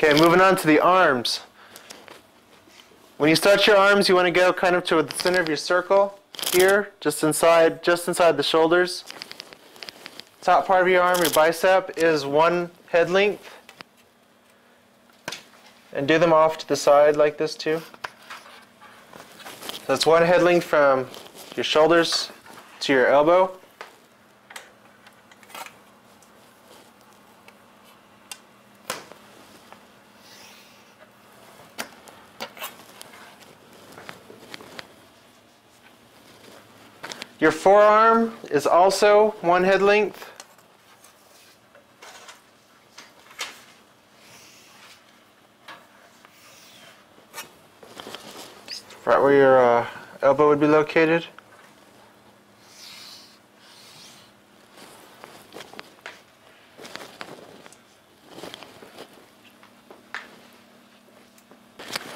Okay, moving on to the arms. When you start your arms, you want to go kind of to the center of your circle here, just inside the shoulders. Top part of your arm, your bicep, is one head length. And do them off to the side like this too. So it's one head length from your shoulders to your elbow. Your forearm is also one head length. Right where your elbow would be located.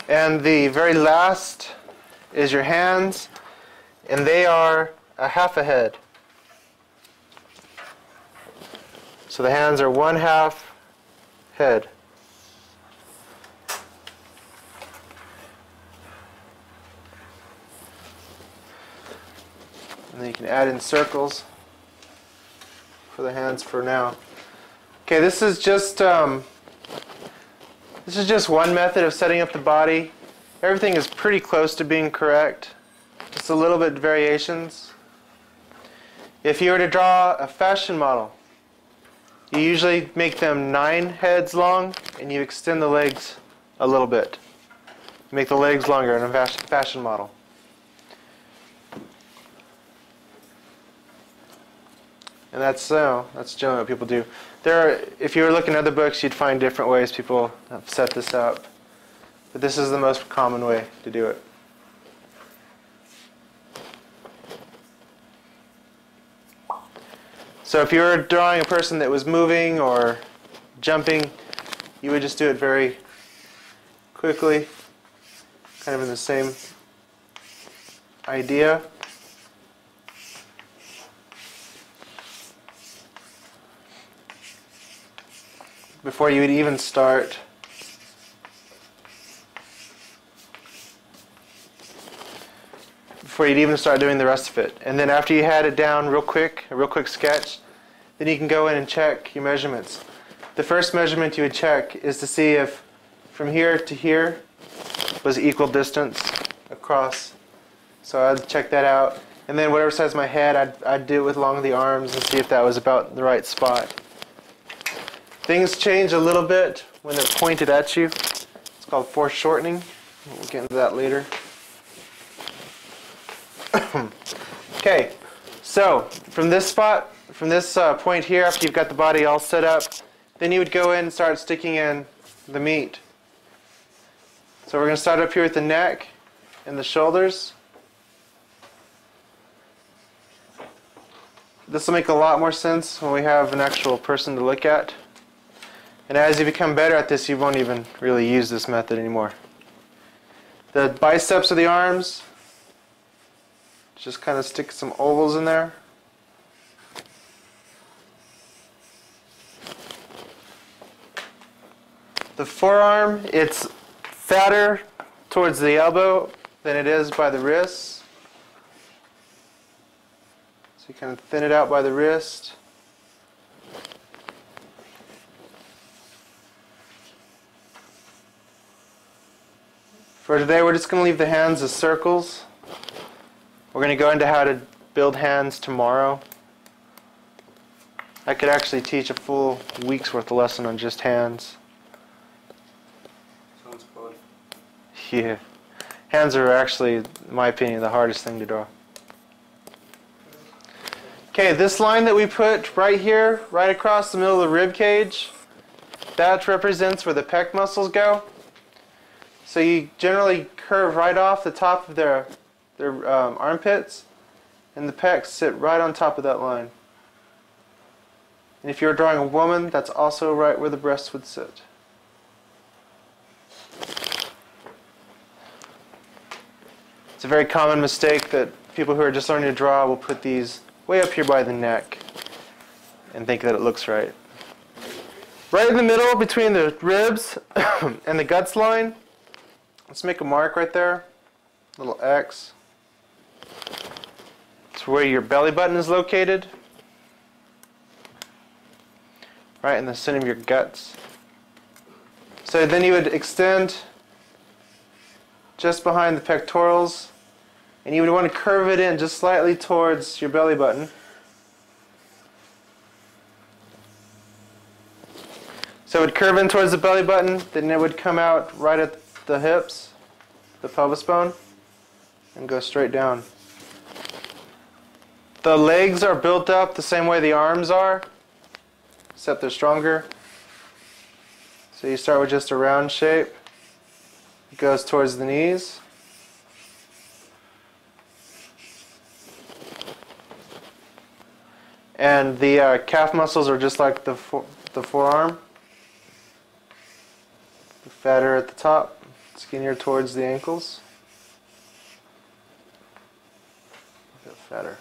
And the very last is your hands, and they are a half a head. So the hands are one half head. And then you can add in circles for the hands for now. Okay, this is just one method of setting up the body. Everything is pretty close to being correct. Just a little bit variations. If you were to draw a fashion model, you usually make them 9 heads long, and you extend the legs a little bit. Make the legs longer in a fashion model. And that's generally what people do. If you were looking at other books, you'd find different ways people have set this up. But this is the most common way to do it. So if you were drawing a person that was moving or jumping, you would just do it very quickly, kind of in the same idea. Before you would even start doing the rest of it. And then after you had it down real quick, a real quick sketch, then you can go in and check your measurements. The first measurement you would check is to see if from here to here was equal distance across. So I'd check that out. And then whatever size my head, I'd do it with along the arms and see if that was about the right spot. Things change a little bit when they're pointed at you. It's called foreshortening. We'll get into that later. Okay, so from this spot, from this point here, after you've got the body all set up, then you would go in and start sticking in the meat. So we're going to start up here with the neck and the shoulders. This will make a lot more sense when we have an actual person to look at. And as you become better at this, you won't even really use this method anymore. The biceps of the arms, just kind of stick some ovals in there. The forearm, it's fatter towards the elbow than it is by the wrist. So you kind of thin it out by the wrist. For today, we're just going to leave the hands as circles. We're going to go into how to build hands tomorrow. I could actually teach a full week's worth of lesson on just hands. Sounds fun. Yeah. Hands are actually, in my opinion, the hardest thing to draw. Okay, this line that we put right here, right across the middle of the rib cage, that represents where the pec muscles go. So you generally curve right off the top of their armpits, and the pecs sit right on top of that line. And if you're drawing a woman, that's also right where the breasts would sit. It's a very common mistake that people who are just learning to draw will put these way up here by the neck and think that it looks right. Right in the middle between the ribs and the guts line, let's make a mark right there, little X. It's where your belly button is located, right in the center of your guts. So then you would extend just behind the pectorals, and you would want to curve it in just slightly towards your belly button. So it would curve in towards the belly button, then it would come out right at the hips, the pelvis bone, and go straight down. The legs are built up the same way the arms are, except they're stronger. So you start with just a round shape. It goes towards the knees. And the calf muscles are just like the forearm. Fatter at the top, skinnier towards the ankles. A bit fatter.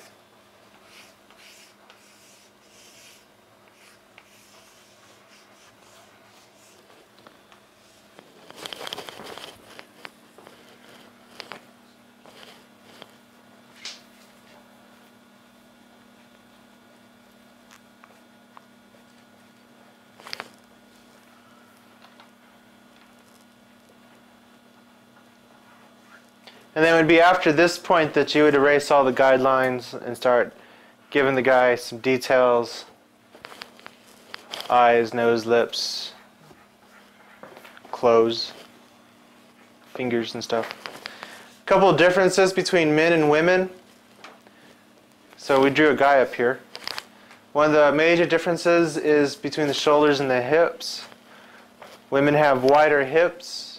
And then it would be after this point that you would erase all the guidelines and start giving the guy some details. Eyes, nose, lips, clothes, fingers and stuff. A couple of differences between men and women. So we drew a guy up here. One of the major differences is between the shoulders and the hips. Women have wider hips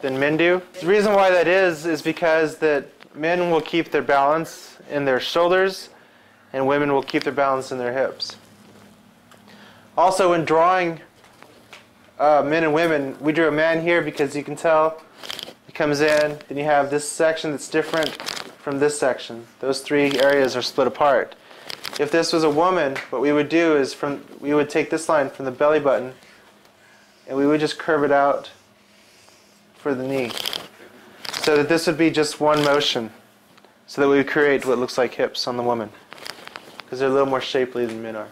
than men do. The reason why that is because that men will keep their balance in their shoulders and women will keep their balance in their hips. Also, when drawing men and women, we drew a man here because you can tell he comes in, then you have this section that's different from this section. Those three areas are split apart. If this was a woman, what we would do is we would take this line from the belly button and we would just curve it out for the knee, so that this would be just one motion, so that we would create what looks like hips on the woman, because they're a little more shapely than men are.